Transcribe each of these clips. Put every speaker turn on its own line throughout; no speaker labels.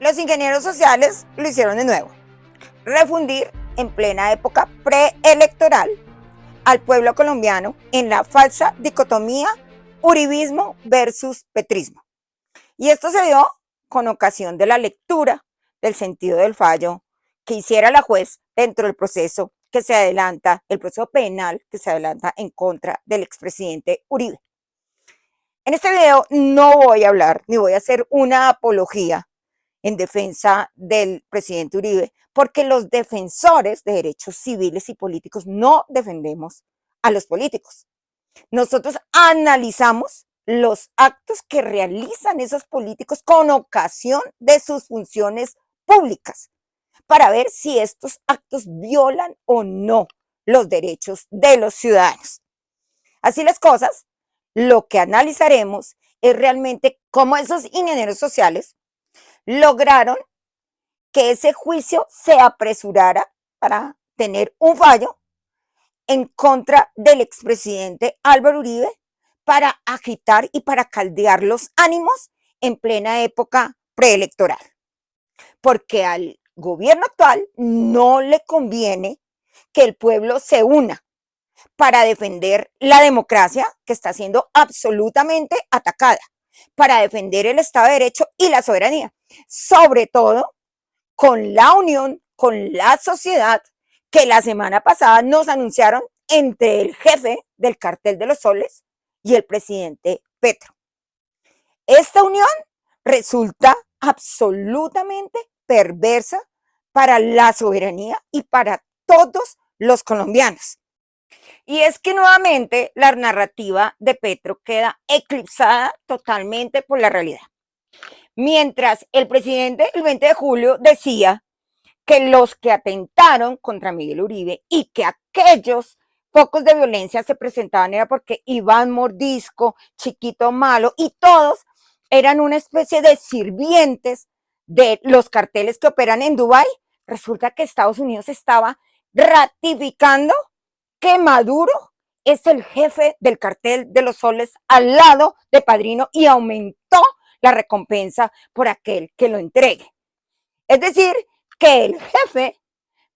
Los ingenieros sociales lo hicieron de nuevo. Refundir en plena época preelectoral al pueblo colombiano en la falsa dicotomía uribismo versus petrismo. Y esto se dio con ocasión de la lectura del sentido del fallo que hiciera la juez dentro del proceso que se adelanta, el proceso penal que se adelanta en contra del expresidente Uribe. En este video no voy a hablar ni voy a hacer una apología en defensa del presidente Uribe, porque los defensores de derechos civiles y políticos no defendemos a los políticos. Nosotros analizamos los actos que realizan esos políticos con ocasión de sus funciones públicas para ver si estos actos violan o no los derechos de los ciudadanos. Así las cosas, lo que analizaremos es realmente cómo esos ingenieros sociales lograron que ese juicio se apresurara para tener un fallo en contra del expresidente Álvaro Uribe para agitar y para caldear los ánimos en plena época preelectoral. Porque al gobierno actual no le conviene que el pueblo se una para defender la democracia que está siendo absolutamente atacada, para defender el Estado de Derecho y la soberanía, sobre todo con la unión, con la sociedad que la semana pasada nos anunciaron entre el jefe del cartel de los soles y el presidente Petro. Esta unión resulta absolutamente perversa para la soberanía y para todos los colombianos. Y es que nuevamente la narrativa de Petro queda eclipsada totalmente por la realidad. Mientras el presidente el 20 de julio decía que los que atentaron contra Miguel Uribe y que aquellos focos de violencia se presentaban era porque Iván Mordisco, Chiquito Malo y todos eran una especie de sirvientes de los carteles que operan en Dubái, resulta que Estados Unidos estaba ratificando que Maduro es el jefe del cartel de los soles al lado de Padrino y aumentó la recompensa por aquel que lo entregue. Es decir, que el jefe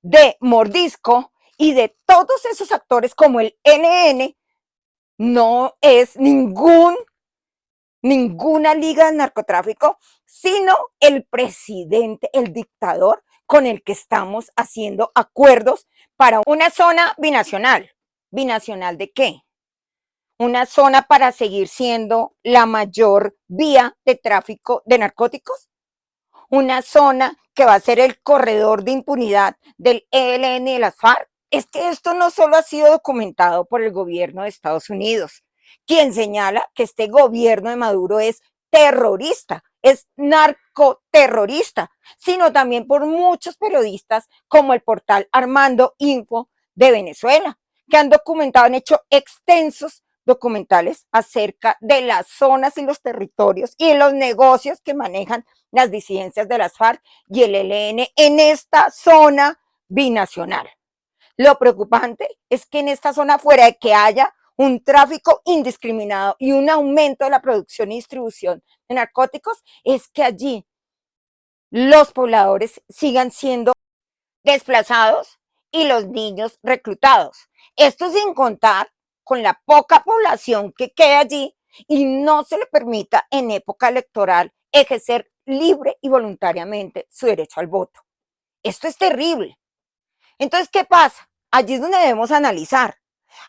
de Mordisco y de todos esos actores como el ELN no es ninguna liga de narcotráfico, sino el presidente, el dictador con el que estamos haciendo acuerdos para una zona binacional. ¿Binacional de qué? Una zona para seguir siendo la mayor vía de tráfico de narcóticos. Una zona que va a ser el corredor de impunidad del ELN y de las FARC. Es que esto no solo ha sido documentado por el gobierno de Estados Unidos, quien señala que este gobierno de Maduro es terrorista, es narcoterrorista, sino también por muchos periodistas como el portal Armando Info de Venezuela, que han documentado, han hecho extensos documentales acerca de las zonas y los territorios y los negocios que manejan las disidencias de las FARC y el ELN en esta zona binacional. Lo preocupante es que en esta zona, fuera de que haya un tráfico indiscriminado y un aumento de la producción y distribución de narcóticos, es que allí los pobladores sigan siendo desplazados y los niños reclutados. Esto sin contar con la poca población que queda allí y no se le permita en época electoral ejercer libre y voluntariamente su derecho al voto. Esto es terrible. Entonces, ¿qué pasa? Allí es donde debemos analizar.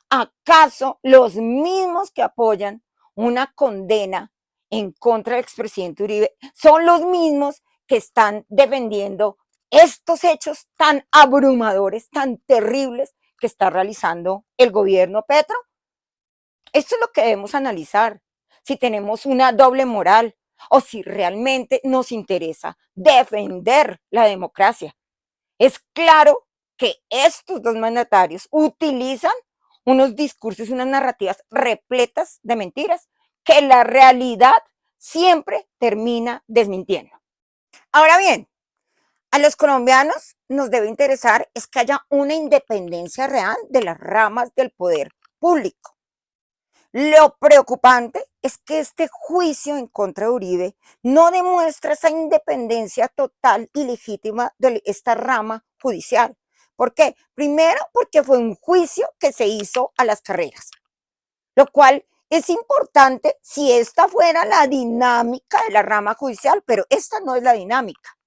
¿Acaso los mismos que apoyan una condena en contra del expresidente Uribe son los mismos que están defendiendo estos hechos tan abrumadores, tan terribles que está realizando el gobierno Petro? Esto es lo que debemos analizar, si tenemos una doble moral o si realmente nos interesa defender la democracia. Es claro que estos dos mandatarios utilizan unos discursos y unas narrativas repletas de mentiras que la realidad siempre termina desmintiendo. Ahora bien, a los colombianos nos debe interesar es que haya una independencia real de las ramas del poder público. Lo preocupante es que este juicio en contra de Uribe no demuestra esa independencia total y legítima de esta rama judicial. ¿Por qué? Primero, porque fue un juicio que se hizo a las carreras, lo cual es importante si esta fuera la dinámica de la rama judicial, pero esta no es la dinámica.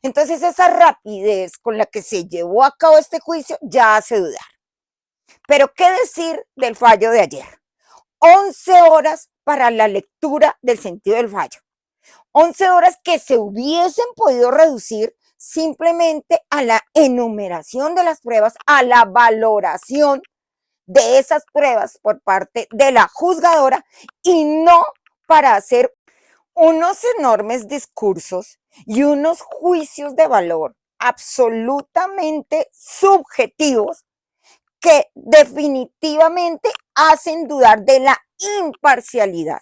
Entonces, esa rapidez con la que se llevó a cabo este juicio ya hace dudar. Pero, ¿qué decir del fallo de ayer? 11 horas para la lectura del sentido del fallo. 11 horas que se hubiesen podido reducir simplemente a la enumeración de las pruebas, a la valoración de esas pruebas por parte de la juzgadora y no para hacer unos enormes discursos y unos juicios de valor absolutamente subjetivos que definitivamente hacen dudar de la imparcialidad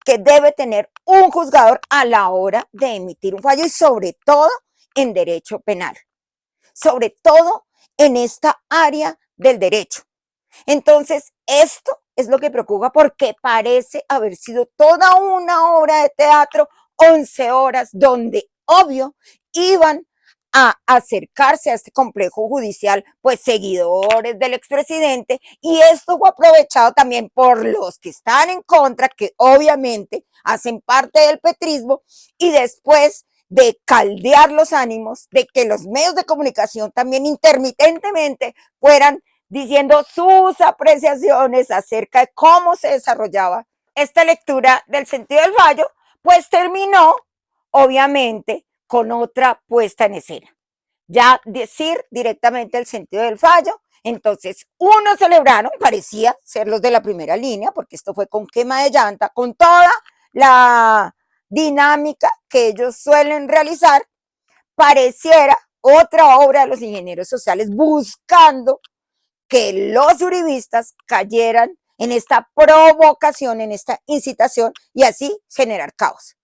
que debe tener un juzgador a la hora de emitir un fallo y sobre todo en derecho penal, sobre todo en esta área del derecho. Entonces, esto es lo que preocupa porque parece haber sido toda una obra de teatro, 11 horas, donde, obvio, iban a acercarse a este complejo judicial, pues seguidores del expresidente, y esto fue aprovechado también por los que están en contra, que obviamente hacen parte del petrismo, y después de caldear los ánimos, de que los medios de comunicación también intermitentemente fueran diciendo sus apreciaciones acerca de cómo se desarrollaba esta lectura del sentido del fallo, pues terminó, obviamente, con otra puesta en escena. Ya decir directamente el sentido del fallo. Entonces, unos celebraron, parecía ser los de la primera línea, porque esto fue con quema de llanta, con toda la dinámica que ellos suelen realizar, pareciera otra obra de los ingenieros sociales buscando que los uribistas cayeran en esta provocación, en esta incitación y así generar caos.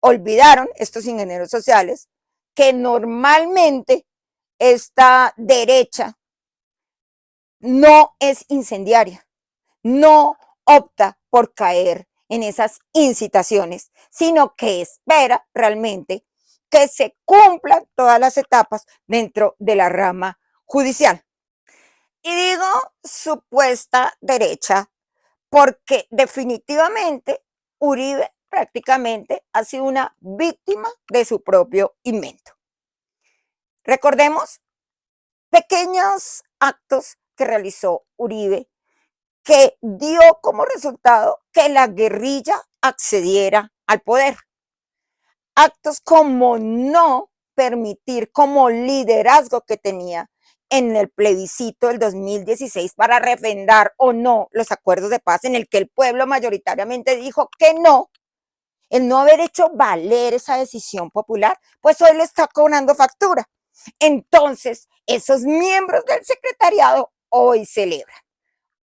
Olvidaron estos ingenieros sociales que normalmente esta derecha no es incendiaria, no opta por caer en esas incitaciones, sino que espera realmente que se cumplan todas las etapas dentro de la rama judicial. Y digo supuesta derecha porque definitivamente Uribe prácticamente ha sido una víctima de su propio invento. Recordemos pequeños actos que realizó Uribe que dio como resultado que la guerrilla accediera al poder. Actos como no permitir, como liderazgo que tenía en el plebiscito del 2016 para refrendar o no los acuerdos de paz en el que el pueblo mayoritariamente dijo que no, el no haber hecho valer esa decisión popular, pues hoy le está cobrando factura. Entonces, esos miembros del secretariado hoy celebran.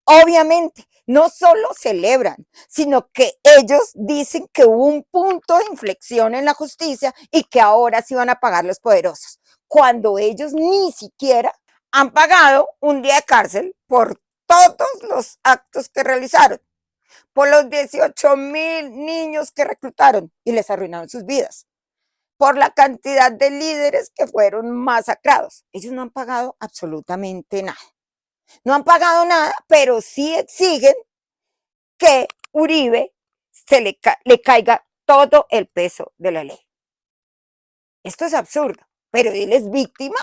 Obviamente, no solo celebran, sino que ellos dicen que hubo un punto de inflexión en la justicia y que ahora sí van a pagar los poderosos, cuando ellos ni siquiera han pagado un día de cárcel por todos los actos que realizaron, por los 18,000 niños que reclutaron y les arruinaron sus vidas, por la cantidad de líderes que fueron masacrados. Ellos no han pagado absolutamente nada. No han pagado nada, pero sí exigen que Uribe le caiga todo el peso de la ley. Esto es absurdo, pero él es víctima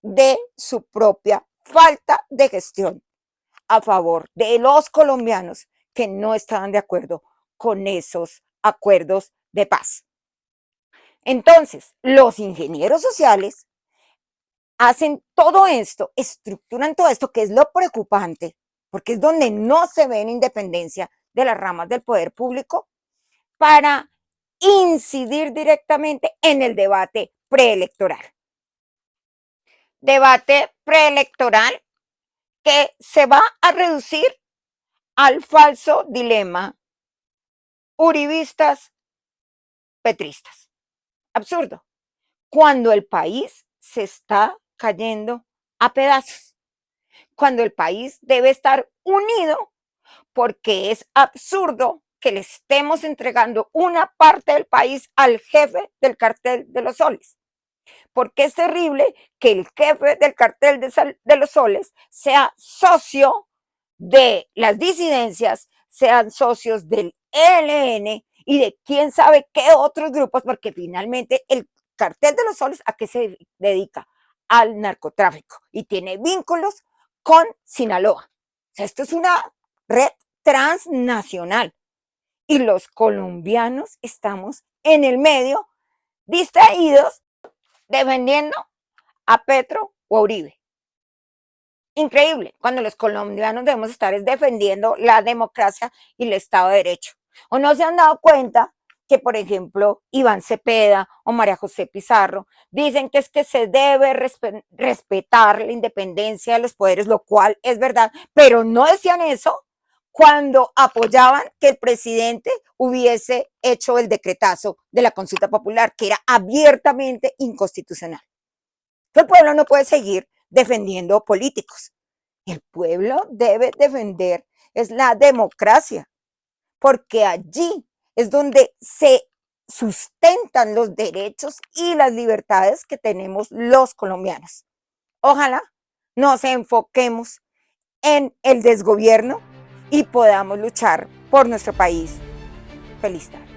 de su propia falta de gestión a favor de los colombianos que no estaban de acuerdo con esos acuerdos de paz. Entonces, los ingenieros sociales hacen todo esto, estructuran todo esto, que es lo preocupante, porque es donde no se ve en independencia de las ramas del poder público, para incidir directamente en el debate preelectoral. Debate preelectoral que se va a reducir al falso dilema uribistas, petristas. Absurdo. Cuando el país se está cayendo a pedazos, cuando el país debe estar unido, porque es absurdo que le estemos entregando una parte del país al jefe del cartel de los soles. Porque es terrible que el jefe del cartel de los soles sea socio de las disidencias, sean socios del ELN y de quién sabe qué otros grupos, porque finalmente el cartel de los soles, ¿a qué se dedica? Al narcotráfico y tiene vínculos con Sinaloa. O sea, esto es una red transnacional y los colombianos estamos en el medio, distraídos, defendiendo a Petro o a Uribe. Increíble, cuando los colombianos debemos estar defendiendo la democracia y el Estado de Derecho. ¿O no se han dado cuenta que, por ejemplo, Iván Cepeda o María José Pizarro dicen que es que se debe respetar la independencia de los poderes, lo cual es verdad, pero no decían eso cuando apoyaban que el presidente hubiese hecho el decretazo de la consulta popular, que era abiertamente inconstitucional? El pueblo no puede seguir defendiendo políticos. El pueblo debe defender es la democracia, porque allí es donde se sustentan los derechos y las libertades que tenemos los colombianos. Ojalá nos enfoquemos en el desgobierno y podamos luchar por nuestro país. Feliz tarde.